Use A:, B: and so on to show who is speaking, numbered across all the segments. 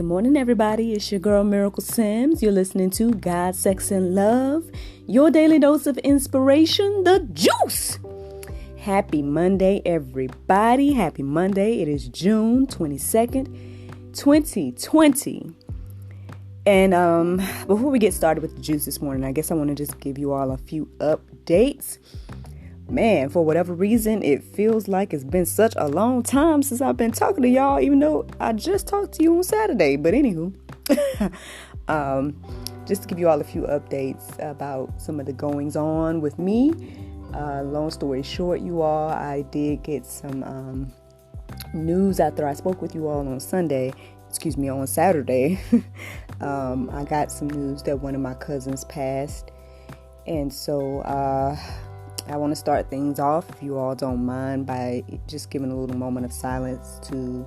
A: Good morning, everybody. It's your girl, Miracle Sims. You're listening to God, Sex, and Love, your daily dose of inspiration, the juice. Happy Monday, everybody. Happy Monday. It is June 22nd, 2020. And before we get started with the juice this morning, I guess I want to just give you all a few updates. Man, for whatever reason, it feels like it's been such a long time since I've been talking to y'all, even though I just talked to you on Saturday. But anywho, just to give you all a few updates about some of the goings on with me. Long story short, you all, I did get some news after I spoke with you all on Saturday. I got some news that one of my cousins passed. And so I want to start things off, if you all don't mind, by just giving a little moment of silence to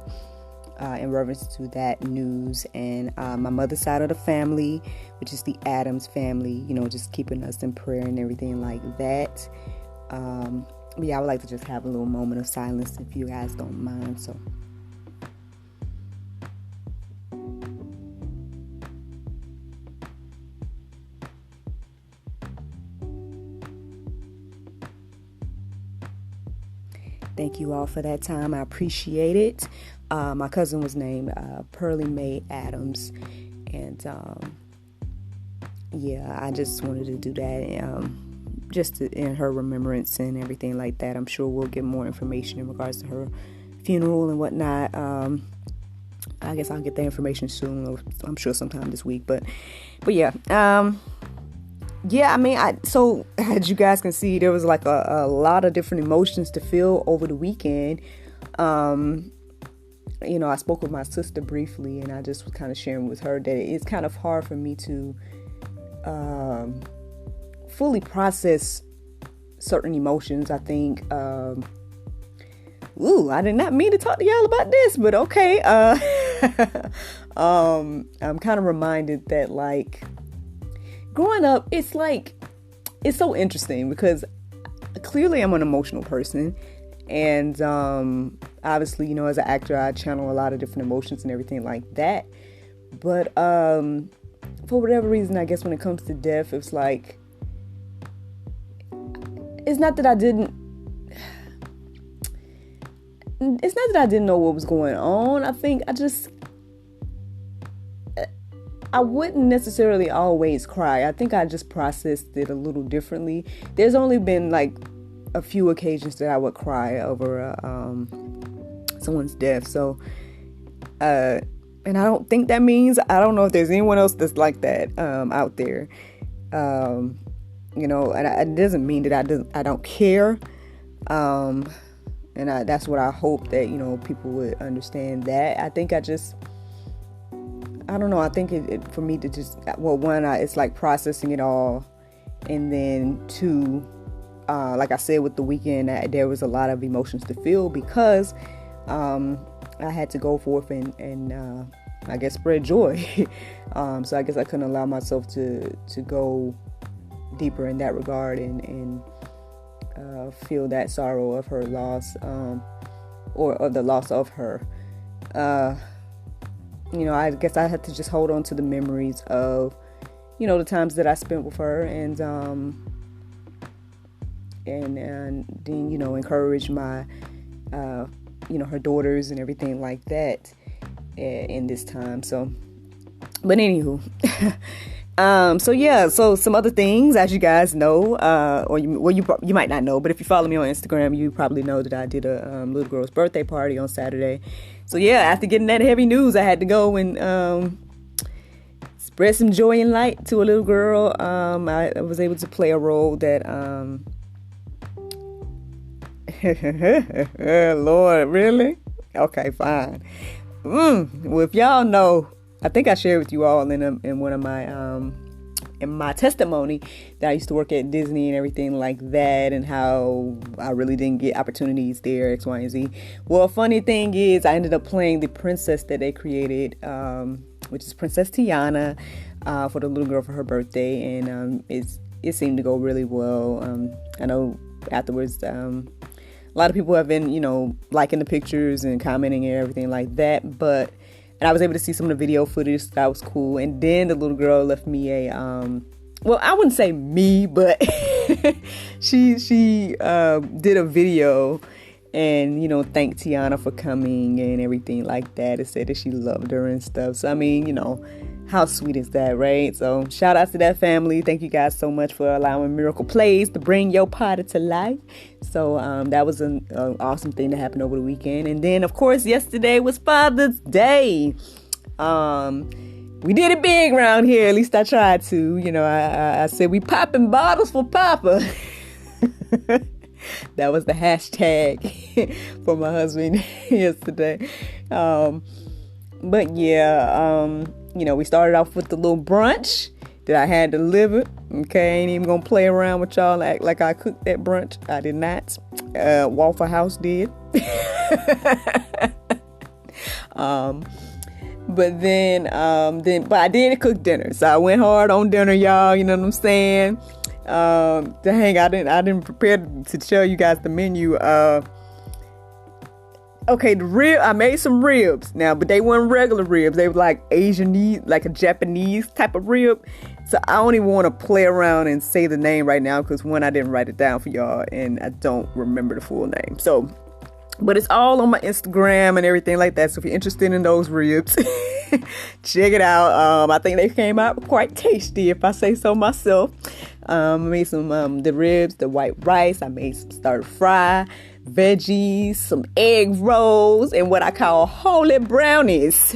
A: in reverence to that news. And my mother's side of the family, which is the Adams family, just keeping us in prayer and everything like that. But yeah, I would like to just have a little moment of silence, if you guys don't mind. So. Thank you all for that time. I appreciate it. My cousin was named Pearlie Mae Adams. And I just wanted to do that in her remembrance and everything like that. I'm sure we'll get more information in regards to her funeral and whatnot. I guess I'll get that information soon, or I'm sure sometime this week. But yeah. So as you guys can see, there was like a lot of different emotions to feel over the weekend. I spoke with my sister briefly, and I just was kind of sharing with her that it's kind of hard for me to fully process certain emotions. I think, I did not mean to talk to y'all about this, but okay. I'm kind of reminded that, like, growing up, it's so interesting because clearly I'm an emotional person. And obviously, as an actor, I channel a lot of different emotions and everything like that. But for whatever reason, I guess when it comes to death, it's like, it's not that I didn't know what was going on. I think I wouldn't necessarily always cry. I think I just processed it a little differently. There's only been like a few occasions that I would cry over someone's death. So, and I don't think that means, I don't know if there's anyone else that's like that out there. And it doesn't mean that I don't care. And that's what I hope that, people would understand that. I think I don't know. I think it for me to just, one, it's like processing it all. And then two, like I said with the weekend, there was a lot of emotions to feel because I had to go forth and I guess spread joy. So I guess I couldn't allow myself to go deeper in that regard and feel that sorrow of her loss, or of the loss of her. I guess I had to just hold on to the memories of, the times that I spent with her and then, encourage my, her daughters and everything like that in this time. So, but anywho, so some other things, as you guys know, or you might not know, but if you follow me on Instagram, you probably know that I did a little girl's birthday party on Saturday. So yeah, after getting that heavy news, I had to go and spread some joy and light to a little girl. I was able to play a role that, Lord, really? Okay, fine. Well, if y'all know, I think I shared with you all in one of my in my testimony that I used to work at Disney and everything like that, and how I really didn't get opportunities there, X, Y, and Z. Well, funny thing is, I ended up playing the princess that they created, which is Princess Tiana, for the little girl for her birthday, and it seemed to go really well. I know afterwards, a lot of people have been, liking the pictures and commenting and everything like that, but And I was able to see some of the video footage. That was cool. And then the little girl left me a, well, I wouldn't say me, but she did a video and, you know, thanked Tiana for coming and everything like that. It said that she loved her and stuff. So, I mean, you know, how sweet is that, right? So shout out to that family. Thank you guys so much for allowing Miracle Plays to bring your party to life. So that was an awesome thing that happened over the weekend. And then, of course, yesterday was Father's Day. We did it big around here. At least I tried to. You know, I said we popping bottles for Papa. That was the hashtag for my husband yesterday. But yeah, you know, we started off with the little brunch that I had delivered. Okay, ain't even gonna play around with y'all and act like I cooked that brunch. I did not. Waffle House did. But I did cook dinner. So I went hard on dinner, y'all. You know what I'm saying? Dang, I didn't prepare to tell you guys the menu. Okay, I made some ribs now, but they weren't regular ribs. They were like Asian, like a Japanese type of rib. So I don't even want to play around and say the name right now because one, I didn't write it down for y'all and I don't remember the full name. So, but it's all on my Instagram and everything like that. So if you're interested in those ribs, check it out. I think they came out quite tasty, if I say so myself. I made some the ribs, the white rice. I made some stir fry, veggies, some egg rolls, and what I call holy brownies,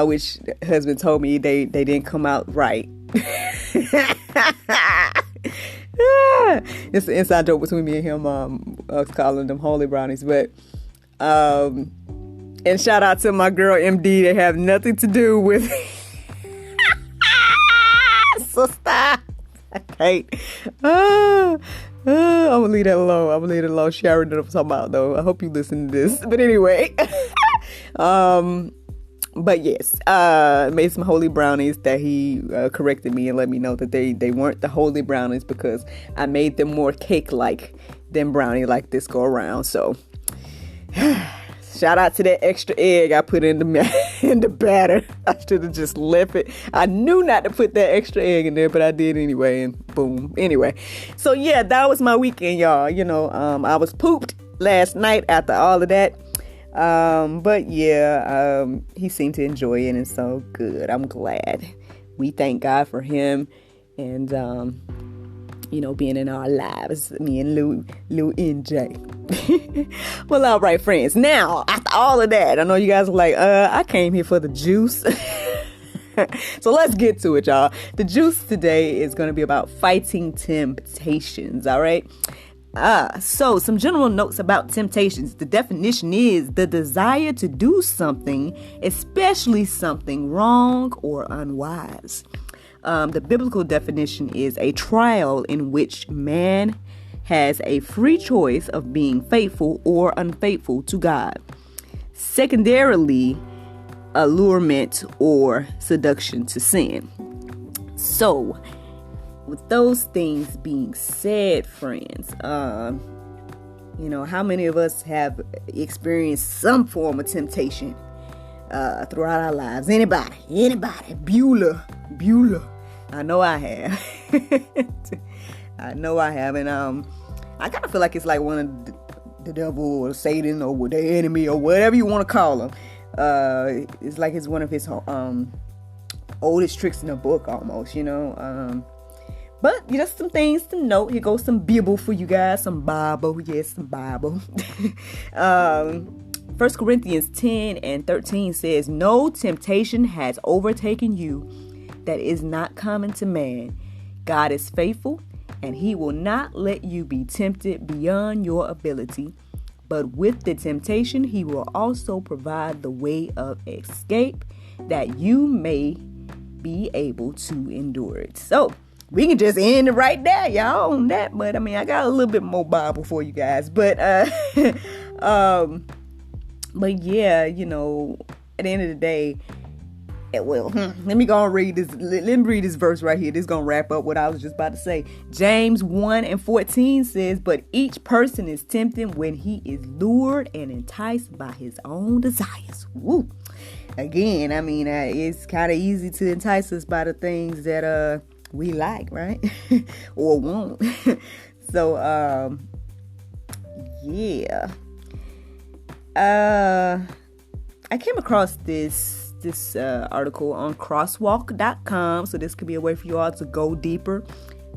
A: which husband told me they didn't come out right. It's an inside joke between me and him. I was calling them holy brownies, but and shout out to my girl MD. They have nothing to do with sister. I can't. I'm gonna leave that alone. She already knows what I'm talking about, though. I hope you listen to this. But anyway, but yes, made some holy brownies that he corrected me and let me know that they weren't the holy brownies because I made them more cake-like than brownie like this go around. So shout out to that extra egg I put in the batter. I should have just left it. I knew not to put that extra egg in there, but I did anyway, and boom. Anyway, so yeah, that was my weekend, y'all. You know, I was pooped last night after all of that. But yeah, he seemed to enjoy it, and so good. I'm glad. We thank God for him and, you know, being in our lives, me and Lou NJ. Well, all right, friends. Now, after all of that, I know you guys are like, I came here for the juice. So let's get to it, y'all. The juice today is going to be about fighting temptations, all right? So some general notes about temptations. The definition is the desire to do something, especially something wrong or unwise. The biblical definition is a trial in which man has a free choice of being faithful or unfaithful to God. Secondarily, allurement or seduction to sin. So, with those things being said, friends, you know, how many of us have experienced some form of temptation throughout our lives? Anybody? Bueller. I know I have. And I kind of feel like it's like one of the devil or Satan or the enemy or whatever you want to call him. It's like it's one of his oldest tricks in the book almost, you know. But just some things to note. Here goes some Bible for you guys. Some Bible. Yes, some Bible. 1 Corinthians 10 and 13 says, no temptation has overtaken you that is not common to man. God is faithful, and he will not let you be tempted beyond your ability. But with the temptation, he will also provide the way of escape that you may be able to endure it. So, we can just end it right there, y'all, on that. But, I mean, I got a little bit more Bible for you guys. But yeah, you know, at the end of the day, let me go and read this. Let me read this verse right here. This is going to wrap up what I was just about to say. James 1 and 14 says, but each person is tempted when he is lured and enticed by his own desires. Woo. again, I mean, it's kind of easy to entice us by the things that we like, right? Or won't. So, yeah. I came across this article on crosswalk.com. So this could be a way for you all to go deeper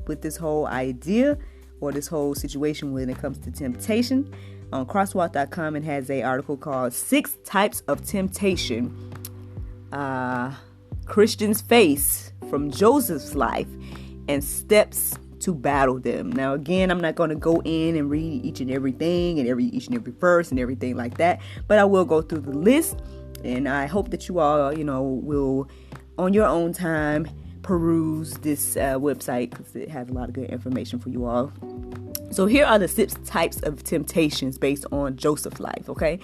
A: with this whole idea or this whole situation when it comes to temptation. On crosswalk.com, it has an article called 6 Types of Temptation Christians Face from Joseph's Life and Steps to Battle Them. Now, again, I'm not going to go in and read each and everything and each and every verse and everything like that, but I will go through the list, and I hope that you all, will, on your own time, peruse this website because it has a lot of good information for you all. So here are the 6 types of temptations based on Joseph's life, okay?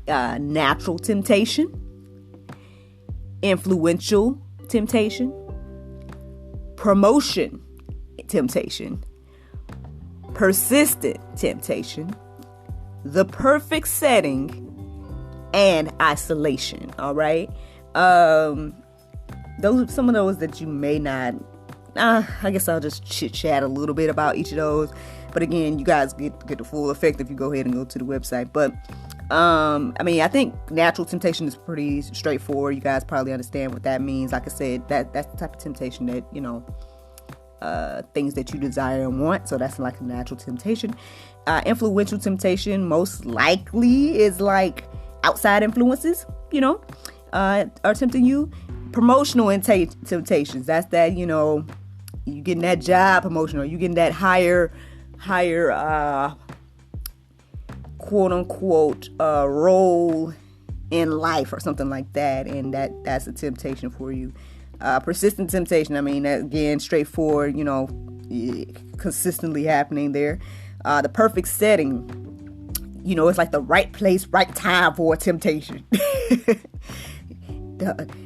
A: Natural temptation, influential temptation, promotion temptation, persistent temptation, the perfect setting, and isolation. All right. Those some of those that you may not. I guess I'll just chit chat a little bit about each of those. But again, you guys get the full effect if you go ahead and go to the website. But I think natural temptation is pretty straightforward. You guys probably understand what that means. Like I said, that's the type of temptation that things that you desire and want. So that's like a natural temptation. Influential temptation most likely is like outside influences, are tempting you. Promotional temptations. That's that, you getting that job promotion, or you getting that higher quote unquote role in life or something like that. And that's a temptation for you. Persistent temptation, again, straightforward, consistently happening there. The perfect setting, it's like the right place, right time for a temptation.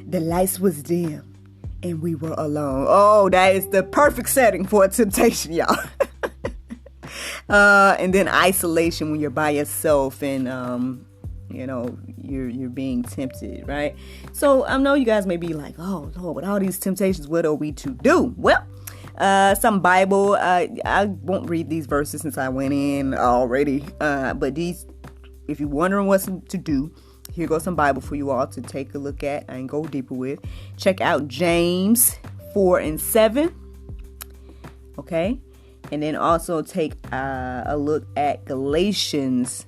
A: The lights was dim and we were alone. Oh, that is the perfect setting for a temptation, y'all. And then isolation, when you're by yourself and, you're being tempted, right? So I know you guys may be like, oh Lord, with all these temptations, what are we to do? Well, some Bible, I won't read these verses since I went in already. But these, if you're wondering what to do, here goes some Bible for you all to take a look at and go deeper with. Check out James 4:7. Okay. And then also take a look at Galatians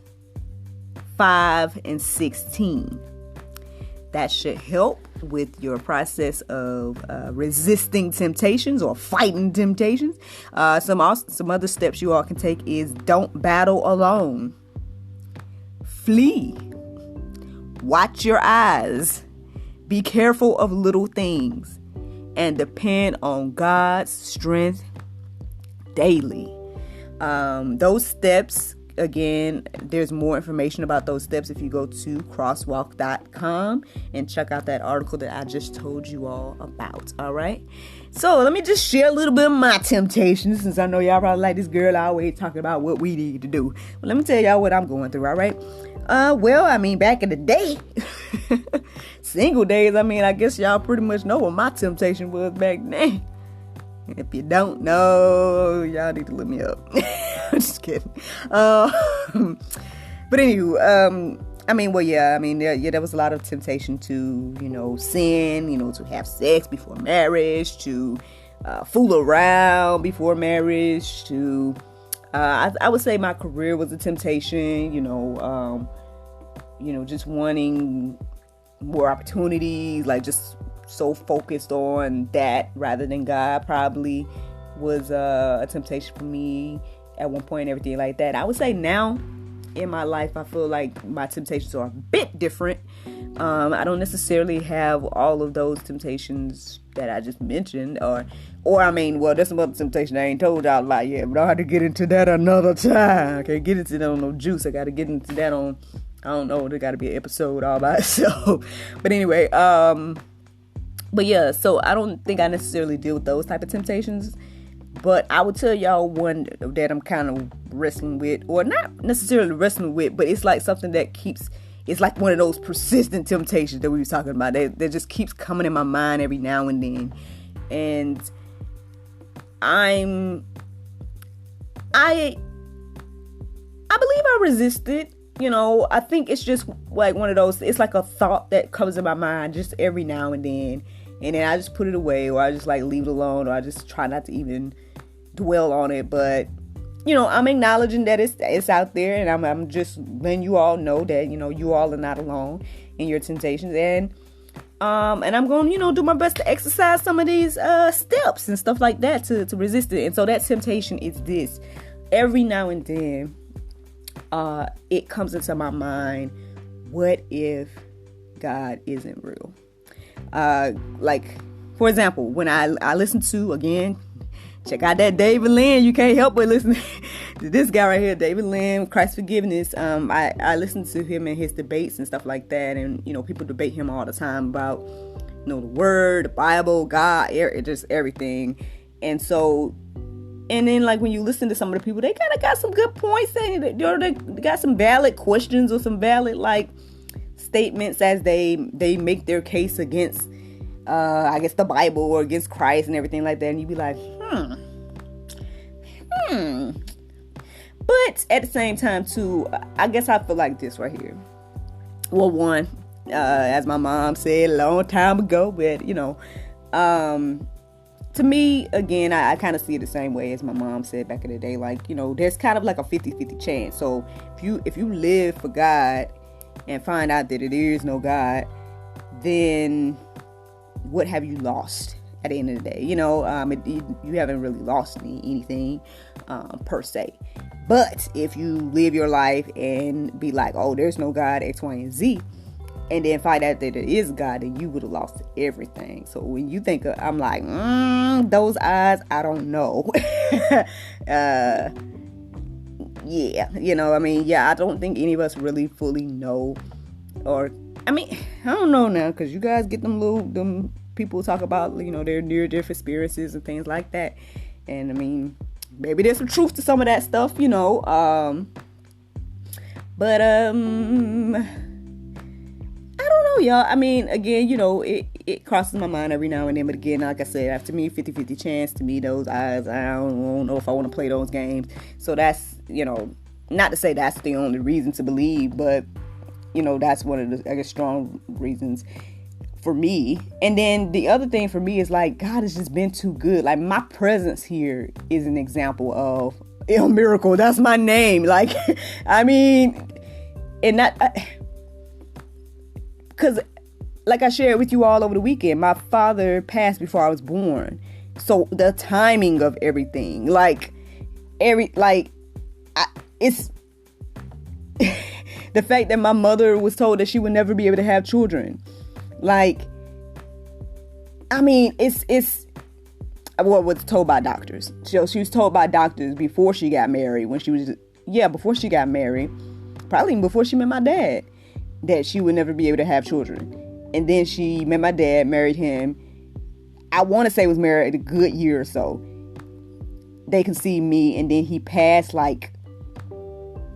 A: 5:16. That should help with your process of resisting temptations or fighting temptations. Some other steps you all can take is don't battle alone. Flee. Watch your eyes. Be careful of little things. And depend on God's strength daily. Those steps, again, there's more information about those steps if you go to crosswalk.com and check out that article that I just told you all about. All right. So let me just share a little bit of my temptations, since I know y'all probably like this girl always talking about what we need to do. But let me tell y'all what I'm going through. All right. Back in the day, single days, I guess y'all pretty much know what my temptation was back then. If you don't know, y'all need to look me up. I'm just kidding. But anywho, there was a lot of temptation to, sin, to have sex before marriage, to fool around before marriage, to, I would say my career was a temptation, just wanting more opportunities, like just so focused on that rather than God probably was a temptation for me at one point and everything like that. I would say now in my life, I feel like my temptations are a bit different. I don't necessarily have all of those temptations that I just mentioned, or there's some other temptation I ain't told y'all about yet, but I'll have to get into that another time. I can't get into that on no juice. I got to get into that on, I don't know, there got to be an episode all by itself. But anyway, but yeah, so I don't think I necessarily deal with those type of temptations, but I would tell y'all one that I'm kind of wrestling with, or not necessarily wrestling with, but it's like something that keeps it's like one of those persistent temptations that we were talking about that just keeps coming in my mind every now and then. And I believe I resist it. I think it's just like one of those, it's like a thought that comes in my mind just every now and then I just put it away, or I just like leave it alone, or I just try not to even dwell on it. But I'm acknowledging that it's out there, and I'm just letting you all know that you all are not alone in your temptations, and I'm going to do my best to exercise some of these steps and stuff like that to resist it. And so that temptation is this: every now and then it comes into my mind, what if God isn't real? Like, for example, when I listen to, again, check out that David Lynn. You can't help but listen to this guy right here, David Lynn, Christ's Forgiveness. I listen to him and his debates and stuff like that. And, people debate him all the time about, the word, the Bible, God, just everything. And so, and then like when you listen to some of the people, they kind of got some good points. They got some valid questions or some valid like statements as they make their case against I guess the Bible or against Christ and everything like that, and you be like, but at the same time too, I guess I feel like this right here. Well, one, as my mom said a long time ago, but to me, again, I kind of see it the same way as my mom said back in the day. Like, there's kind of like a 50-50 chance. So if you live for God and find out that there is no God, then what have you lost at the end of the day? You haven't really lost anything per se. But if you live your life and be like, oh, there's no God, X, Y, and Z, and then find out that there is God, then you would have lost everything. So when you think I'm like, those eyes, I don't know. I don't think any of us really fully know, or I don't know now, because you guys get them people talk about, their near-death experiences and things like that. And maybe there's some truth to some of that stuff, but I don't know, y'all. Again, it crosses my mind every now and then, but again, like I said, to me, 50-50 chance. To me, those eyes, I don't know if I want to play those games. So that's, not to say that's the only reason to believe, but that's one of the, I guess, strong reasons for me. And then the other thing for me is like, God has just been too good. Like, my presence here is an example of a miracle. That's my name. Like, and that, because like I shared with you all over the weekend, my father passed before I was born. So the timing of everything, it's the fact that my mother was told that she would never be able to have children. It's what was told by doctors. So she was told by doctors before she got married, before she got married, probably even before she met my dad, that she would never be able to have children. And then she met my dad, married him. I want to say was married a good year or so. They conceived me, and then he passed like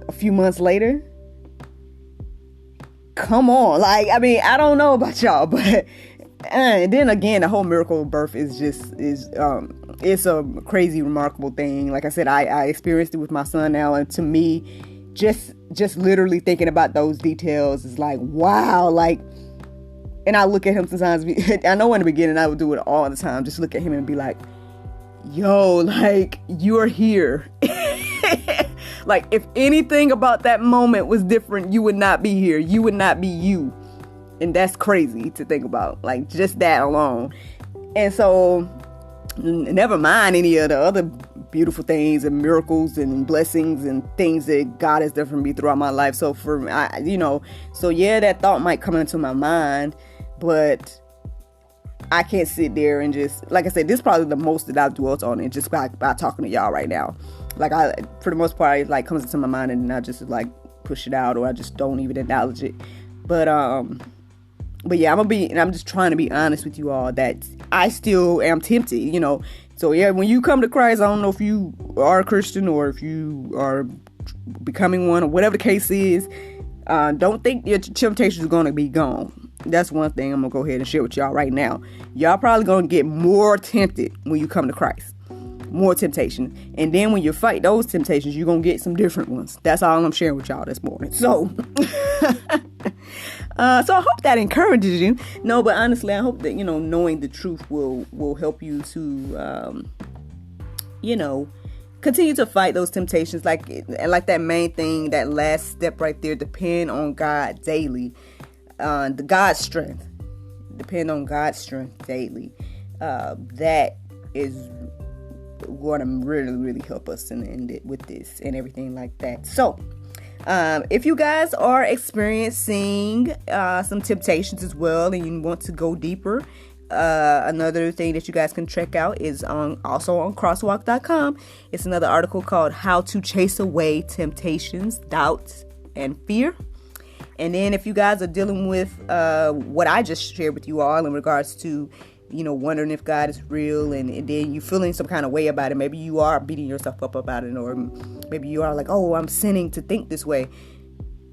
A: a few months later. Come on. I don't know about y'all, but and then again, the whole miracle of birth is it's a crazy, remarkable thing. Like I said, I experienced it with my son now, and to me, just literally thinking about those details is like, wow. And I look at him sometimes. I know in the beginning I would do it all the time. Just look at him and be like, yo, you are here. If anything about that moment was different, you would not be here. You would not be you. And that's crazy to think about. Just that alone. And so, never mind any of the other beautiful things and miracles and blessings and things that God has done for me throughout my life. So that thought might come into my mind, but I can't sit there and just, like I said, this is probably the most that I've dwelt on it just by talking to y'all right now. For the most part, it comes into my mind and I just push it out, or I just don't even acknowledge it. But yeah, I'm just trying to be honest with you all that I still am tempted, So yeah, when you come to Christ, I don't know if you are a Christian or if you are becoming one or whatever the case is. Don't think your temptation is going to be gone. That's one thing I'm going to go ahead and share with y'all right now. Y'all probably going to get more tempted when you come to Christ. More temptation. And then when you fight those temptations, you're going to get some different ones. That's all I'm sharing with y'all this morning. So, so I hope that encourages you. No, but honestly, I hope that, knowing the truth will help you to, continue to fight those temptations. Like that main thing, that last step right there, depend on God daily. God's strength. Depend on God's strength daily. That is going to really, really help us with this and everything like that. So, if you guys are experiencing some temptations as well and you want to go deeper, another thing that you guys can check out is also on crosswalk.com. It's another article called How to Chase Away Temptations, Doubts, and Fear. And then if you guys are dealing with what I just shared with you all in regards to wondering if God is real, and then you feeling some kind of way about it. Maybe you are beating yourself up about it, or maybe you are like, oh, I'm sinning to think this way.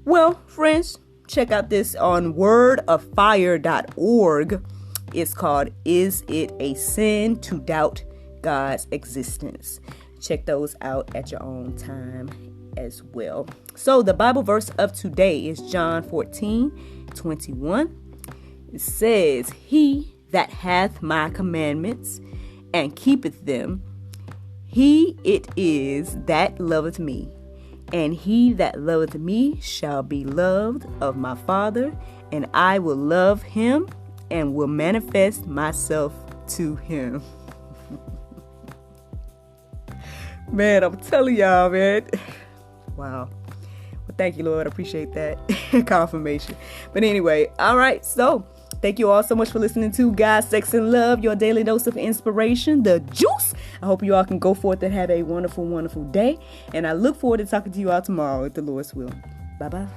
A: Well, friends, check out this on wordofFire.org. It's called, Is It a Sin to Doubt God's Existence? Check those out at your own time as well. So the Bible verse of today is John 14:21. It says, He that hath my commandments and keepeth them, he it is that loveth me. And he that loveth me shall be loved of my Father, and I will love him and will manifest myself to him. Man, I'm telling y'all, man. Wow. Well, thank you, Lord. I appreciate that confirmation. But anyway, all right. So thank you all so much for listening to God, Sex, and Love, your daily dose of inspiration, the juice. I hope you all can go forth and have a wonderful, wonderful day. And I look forward to talking to you all tomorrow, if the Lord's will. Bye-bye.